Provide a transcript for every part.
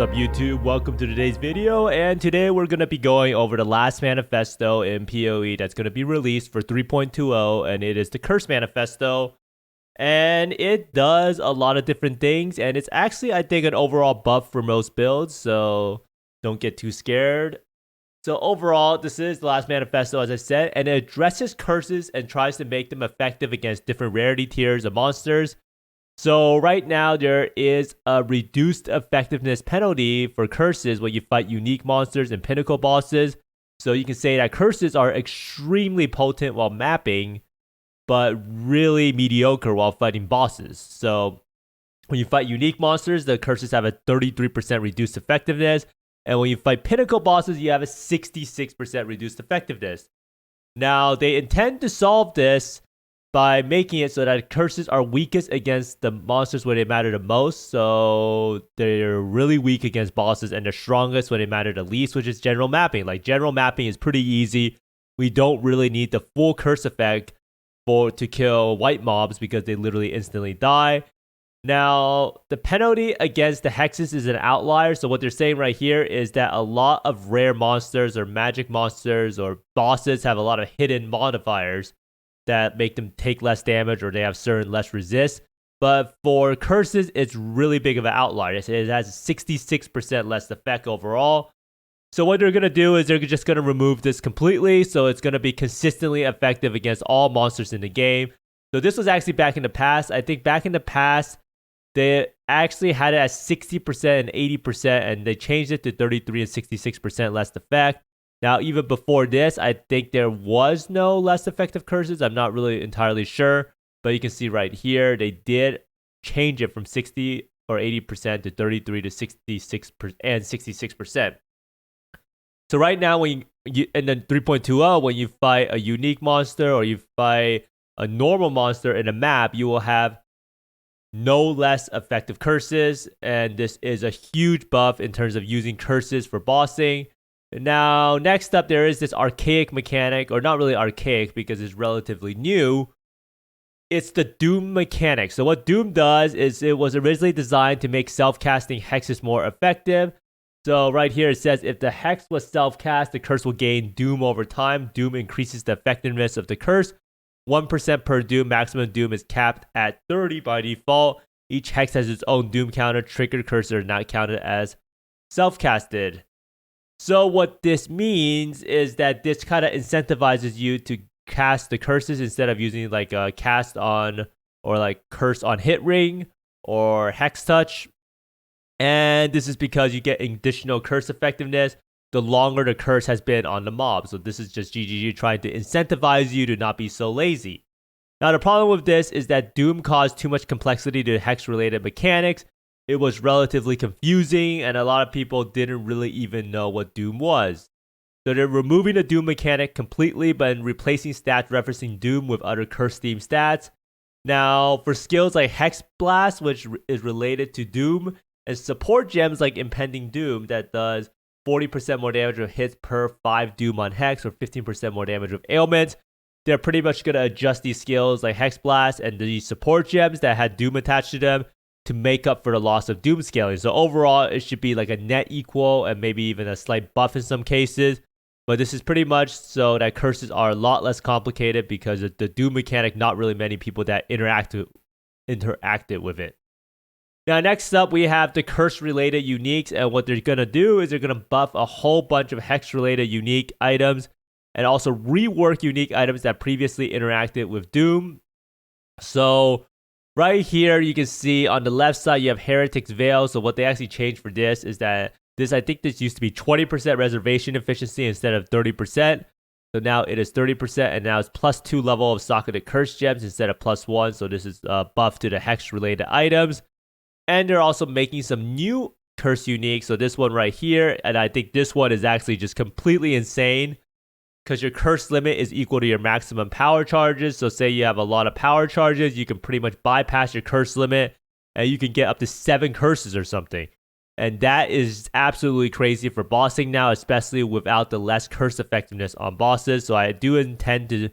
up YouTube? Welcome to today's video, and today we're going to be going over the last manifesto in PoE that's going to be released for 3.20, and it is the Curse Manifesto. And it does a lot of different things, and it's actually, I think, an overall buff for most builds, so don't get too scared. So overall, this is the last manifesto, as I said, and it addresses curses and tries to make them effective against different rarity tiers of monsters. So right now, there is a reduced effectiveness penalty for curses when you fight unique monsters and pinnacle bosses. So you can say that curses are extremely potent while mapping, but really mediocre while fighting bosses. So when you fight unique monsters, the curses have a 33% reduced effectiveness. And when you fight pinnacle bosses, you have a 66% reduced effectiveness. Now, they intend to solve this by making it so that curses are weakest against the monsters where they matter the most. So they're really weak against bosses, and they're strongest when they matter the least, which is general mapping. Like, general mapping is pretty easy. We don't really need the full curse effect to kill white mobs because they literally instantly die. Now, the penalty against the hexes is an outlier. So what they're saying right here is that a lot of rare monsters or magic monsters or bosses have a lot of hidden modifiers that make them take less damage, or they have certain less resist. But for curses, it's really big of an outlier. It has 66% less effect overall. So what they're going to do is they're just going to remove this completely. So it's going to be consistently effective against all monsters in the game. So this was actually back in the past. I think back in the past, they actually had it at 60% and 80%, and they changed it to 33 and 66% less effect. Now, even before this, I think there was no less effective curses. I'm not really entirely sure, but you can see right here, they did change it from 60 or 80% to 33 to 66 and 66%. So right now, when you and then 3.20, when you fight a unique monster or you fight a normal monster in a map, you will have no less effective curses, and this is a huge buff in terms of using curses for bossing. Now, next up, there is this archaic mechanic, or not really archaic because it's relatively new. It's the Doom mechanic. So what Doom does is it was originally designed to make self-casting hexes more effective. So right here it says if the hex was self-cast, the curse will gain Doom over time. Doom increases the effectiveness of the curse. 1% per Doom. Maximum Doom is capped at 30 by default. Each hex has its own Doom counter. Triggered curses are not counted as self-casted. So what this means is that this kind of incentivizes you to cast the curses instead of using like a cast on or like curse on hit ring or hex touch. And this is because you get additional curse effectiveness the longer the curse has been on the mob. So this is just GGG trying to incentivize you to not be so lazy. Now, the problem with this is that Doom caused too much complexity to hex-related mechanics. It was relatively confusing, and a lot of people didn't really even know what Doom was. So they're removing the Doom mechanic completely, but replacing stats referencing Doom with other curse-themed stats. Now, for skills like Hex Blast, which is related to Doom, and support gems like Impending Doom that does 40% more damage with hits per 5 Doom on Hex, or 15% more damage with ailments, they're pretty much going to adjust these skills like Hex Blast and the support gems that had Doom attached to them to make up for the loss of Doom scaling. So overall, it should be like a net equal and maybe even a slight buff in some cases. But this is pretty much so that curses are a lot less complicated because of the Doom mechanic, not really many people that interacted with it. Now, next up, we have the curse-related uniques, and what they're going to do is they're going to buff a whole bunch of hex-related unique items and also rework unique items that previously interacted with Doom. So right here, you can see on the left side, you have Heretic's Veil. So what they actually changed for this is that I think this used to be 20% reservation efficiency instead of 30%. So now it is 30%, and now it's +2 level of socketed curse gems instead of +1. So this is a buff to the hex-related items. And they're also making some new curse unique. So this one right here, and I think this one is actually just completely insane because your curse limit is equal to your maximum power charges. So say you have a lot of power charges, you can pretty much bypass your curse limit and you can get up to 7 curses or something. And that is absolutely crazy for bossing now, especially without the less curse effectiveness on bosses. So I do intend to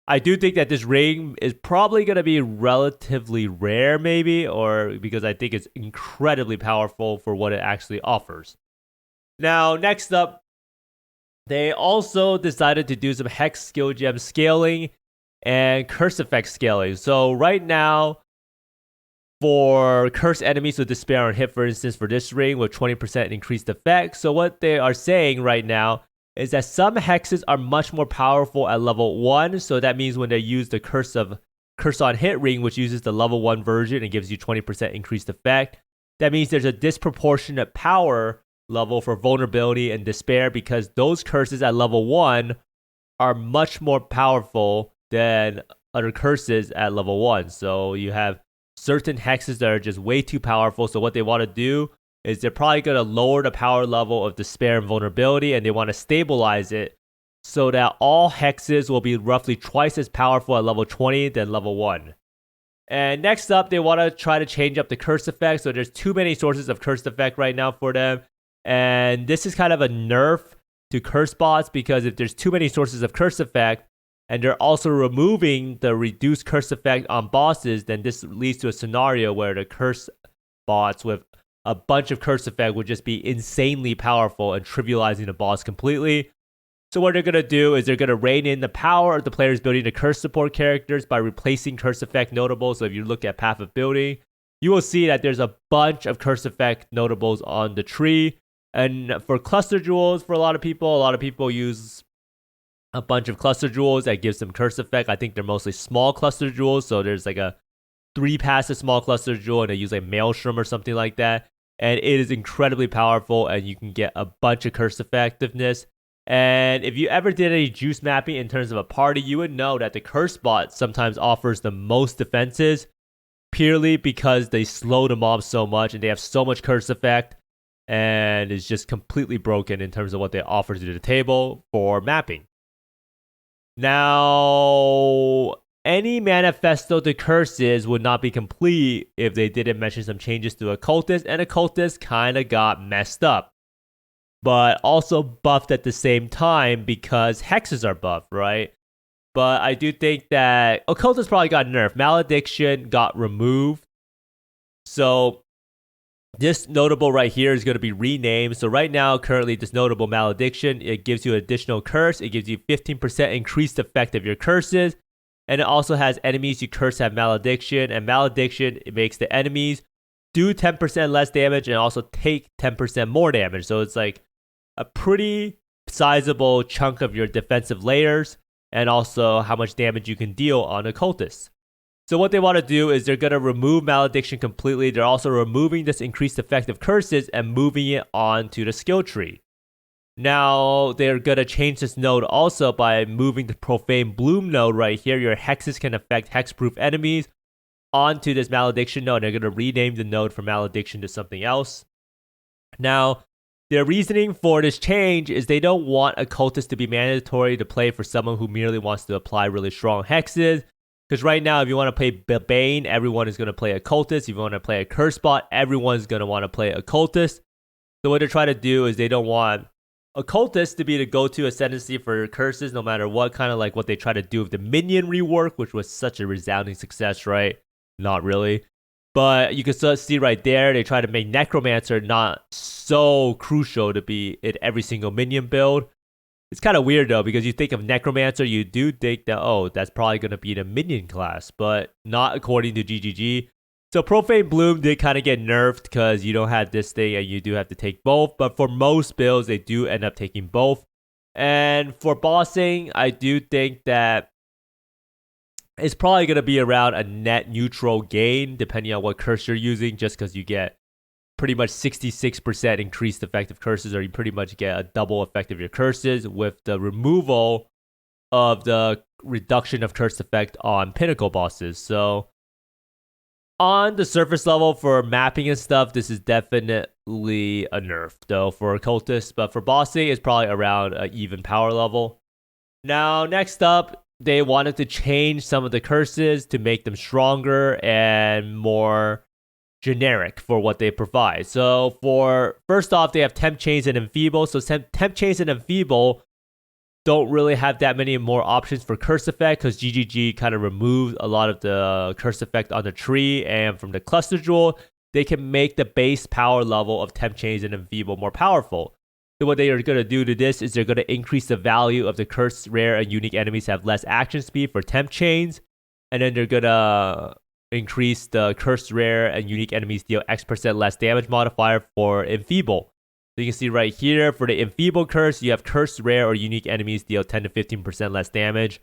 I do think that this ring is probably going to be relatively rare, maybe, or because I think it's incredibly powerful for what it actually offers. Now, next up, they also decided to do some Hex skill gem scaling and Curse effect scaling. So right now, for Curse enemies with Despair on hit, for instance, for this ring with 20% increased effect. So what they are saying right now is that some hexes are much more powerful at level 1. So that means when they use the Curse on hit ring, which uses the level 1 version and gives you 20% increased effect, that means there's a disproportionate power level for vulnerability and despair, because those curses at level 1 are much more powerful than other curses at level 1. So you have certain hexes that are just way too powerful. So what they want to do is they're probably going to lower the power level of despair and vulnerability, and they want to stabilize it so that all hexes will be roughly twice as powerful at level 20 than level 1. And next up, they want to try to change up the curse effect. So there's too many sources of curse effect right now for them. And this is kind of a nerf to curse bots, because if there's too many sources of curse effect and they're also removing the reduced curse effect on bosses, then this leads to a scenario where the curse bots with a bunch of curse effect would just be insanely powerful and trivializing the boss completely. So what they're going to do is they're going to rein in the power of the players building the curse support characters by replacing curse effect notables. So if you look at path of building, you will see that there's a bunch of curse effect notables on the tree. And for cluster jewels, for a lot of people use a bunch of cluster jewels that gives them curse effect. I think they're mostly small cluster jewels. So there's like a 3 passive small cluster jewel, and they use like Maelstrom or something like that. And it is incredibly powerful, and you can get a bunch of curse effectiveness. And if you ever did any juice mapping in terms of a party, you would know that the curse bot sometimes offers the most defenses purely because they slow the mobs so much and they have so much curse effect, and it's just completely broken in terms of what they offer to the table for mapping. Now, any manifesto to curses would not be complete if they didn't mention some changes to Occultist, and Occultist kind of got messed up, but also buffed at the same time because hexes are buffed, right? But I do think that Occultist probably got nerfed. Malediction got removed. So this notable right here is going to be renamed. So right now, currently, this notable Malediction, it gives you additional curse. It gives you 15% increased effect of your curses. And it also has enemies you curse have Malediction. And Malediction, it makes the enemies do 10% less damage and also take 10% more damage. So it's like a pretty sizable chunk of your defensive layers, and also how much damage you can deal on Occultists. So what they want to do is they're going to remove Malediction completely. They're also removing this increased effect of curses and moving it onto the skill tree. Now, they're going to change this node also by moving the Profane Bloom node right here. Your hexes can affect hexproof enemies onto this Malediction node. They're going to rename the node from Malediction to something else. Now, their reasoning for this change is they don't want Occultist to be mandatory to play for someone who merely wants to apply really strong hexes. Because right now, if you want to play Bane, everyone is going to play Occultist. If you want to play a Curse bot, everyone's going to want to play Occultist. So what they're trying to do is they don't want Occultist to be the go-to ascendancy for curses, no matter what, kind of like what they try to do with the minion rework, which was such a resounding success, right? Not really. But you can see right there, they try to make Necromancer not so crucial to be in every single minion build. It's kind of weird though, because you think of Necromancer, you do think that, oh, that's probably going to be the minion class, but not according to GGG. So Profane Bloom did kind of get nerfed because you don't have this thing and you do have to take both. But for most builds, they do end up taking both. And for bossing, I do think that it's probably going to be around a net neutral gain, depending on what curse you're using, just because you get pretty much 66% increased effective curses, or you pretty much get a double effect of your curses with the removal of the reduction of curse effect on pinnacle bosses. So on the surface level for mapping and stuff, this is definitely a nerf, though, for Occultists. But for bossing, it's probably around an even power level. Now, next up, they wanted to change some of the curses to make them stronger and more generic for what they provide. So for first off, they have Temp Chains and Enfeeble. So Temp Chains and Enfeeble don't really have that many more options for curse effect because GGG kind of removed a lot of the curse effect on the tree, and from the cluster jewel, they can make the base power level of temp chains and enfeeble more powerful. So what they are going to do to this is they're going to increase the value of the cursed rare and unique enemies to have less action speed for temp chains, and then they're going to increase the cursed rare and unique enemies deal X% less damage modifier for enfeeble. So you can see right here for the enfeeble curse, you have cursed rare or unique enemies deal 10 to 15% less damage.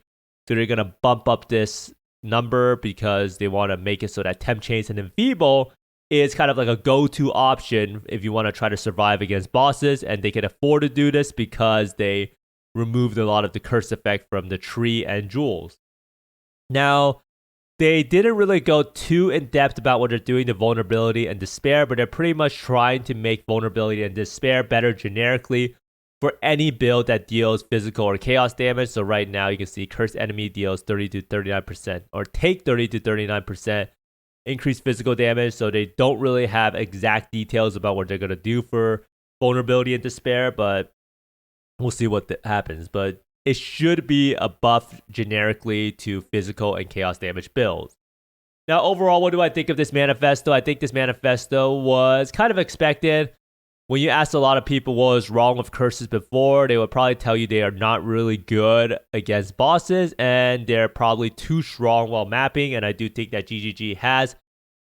So they're going to bump up this number because they want to make it so that temp chains and enfeeble is kind of like a go-to option if you want to try to survive against bosses, and they can afford to do this because they removed a lot of the curse effect from the tree and jewels. Now, they didn't really go too in-depth about what they're doing to vulnerability and despair, but they're pretty much trying to make vulnerability and despair better generically for any build that deals physical or chaos damage. So right now you can see cursed enemy deals 30 to 39% or take 30 to 39% increased physical damage. So they don't really have exact details about what they're going to do for vulnerability and despair, but we'll see what happens. But it should be a buff generically to physical and chaos damage builds. Now, overall, what do I think of this manifesto? I think this manifesto was kind of expected. When you asked a lot of people what was wrong with curses before, they would probably tell you they are not really good against bosses, and they're probably too strong while mapping, and I do think that GGG has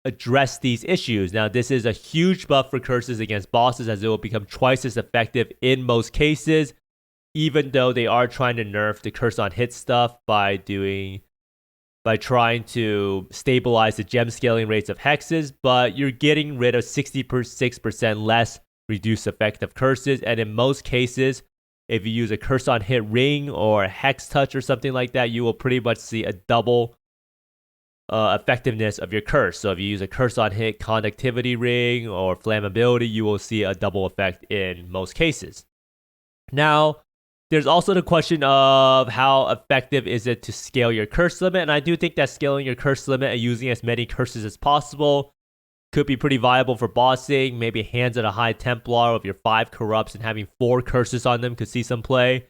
addressed these issues. Now, this is a huge buff for curses against bosses, as it will become twice as effective in most cases, even though they are trying to nerf the curse on hit stuff by trying to stabilize the gem scaling rates of hexes, but you're getting rid of 66% less reduced effect of curses, and in most cases, if you use a curse on hit ring or a hex touch or something like that, you will pretty much see a double effectiveness of your curse. So if you use a curse on hit conductivity ring or flammability, you will see a double effect in most cases. Now, there's also the question of how effective is it to scale your curse limit, and I do think that scaling your curse limit and using as many curses as possible could be pretty viable for bossing. Maybe hands at a high Templar with your 5 corrupts and having 4 curses on them could see some play.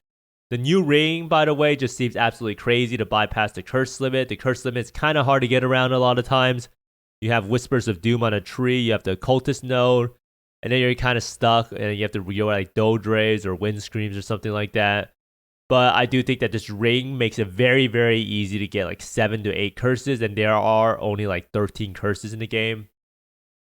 The new ring, by the way, just seems absolutely crazy to bypass the curse limit. The curse limit is kind of hard to get around a lot of times. You have Whispers of Doom on a tree, you have the Occultist node, and then you're kind of stuck, and you have to reroll like Dodres or Wind Screams or something like that. But I do think that this ring makes it very, very easy to get like 7 to 8 curses, and there are only like 13 curses in the game.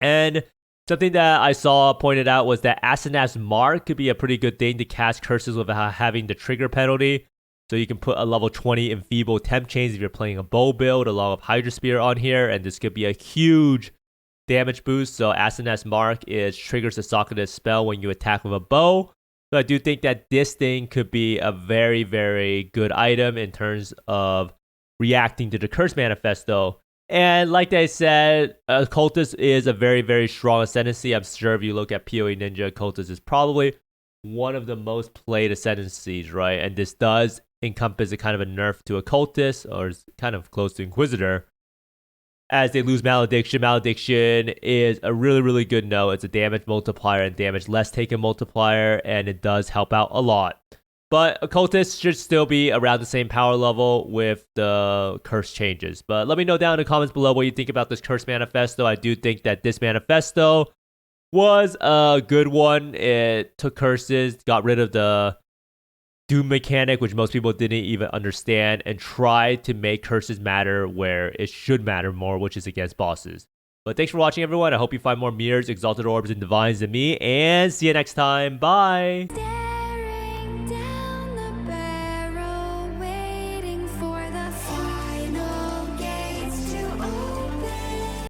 And something that I saw pointed out was that Asenath's Mark could be a pretty good thing to cast curses without having the trigger penalty. So you can put a level 20 enfeeble temp chains if you're playing a bow build along with Hydra Spear on here, and this could be a huge damage boost. So Asenath's Mark triggers the Socrates spell when you attack with a bow. So I do think that this thing could be a very, very good item in terms of reacting to the Curse Manifesto. And like I said, Occultist is a very, very strong ascendancy. I'm sure if you look at PoE Ninja, Occultist is probably one of the most played ascendancies, right? And this does encompass a kind of a nerf to Occultist, or is kind of close to Inquisitor, as they lose Malediction. Malediction is a really, really good note. It's a damage multiplier and damage less taken multiplier, and it does help out a lot. But Occultist should still be around the same power level with the curse changes. But let me know down in the comments below what you think about this Curse Manifesto. I do think that this manifesto was a good one. It took curses, got rid of the Doom mechanic, which most people didn't even understand, and tried to make curses matter where it should matter more, which is against bosses. But thanks for watching, everyone. I hope you find more mirrors, exalted orbs, and divines than me, and see you next time. Bye!